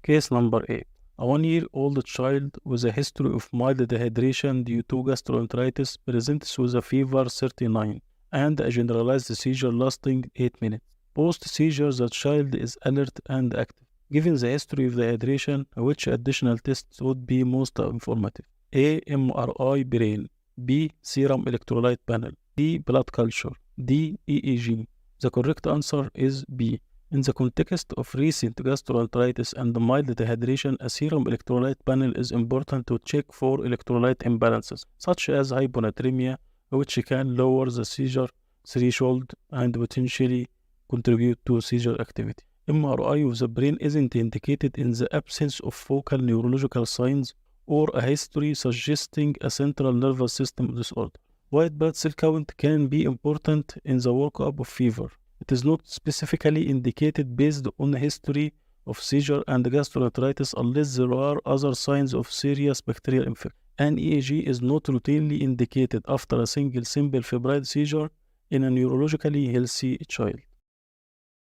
Case number 8. A 1-year-old child with a history of mild dehydration due to gastroenteritis presents with a fever 39 and a generalized seizure lasting 8 minutes. Post-seizure, the child is alert and active. Given the history of dehydration, which additional tests would be most informative? A. MRI brain. B. Serum electrolyte panel. C. Blood culture. D. EEG. The correct answer is B. In the context of recent gastroenteritis and mild dehydration, a serum electrolyte panel is important to check for electrolyte imbalances, such as hyponatremia, which can lower the seizure threshold and potentially contribute to seizure activity. MRI of the brain isn't indicated in the absence of focal neurological signs or a history suggesting a central nervous system disorder. White blood cell count can be important in the workup of fever. It is not specifically indicated based on a history of seizure and gastroenteritis unless there are other signs of serious bacterial infection. An EEG is not routinely indicated after a single simple febrile seizure in a neurologically healthy child.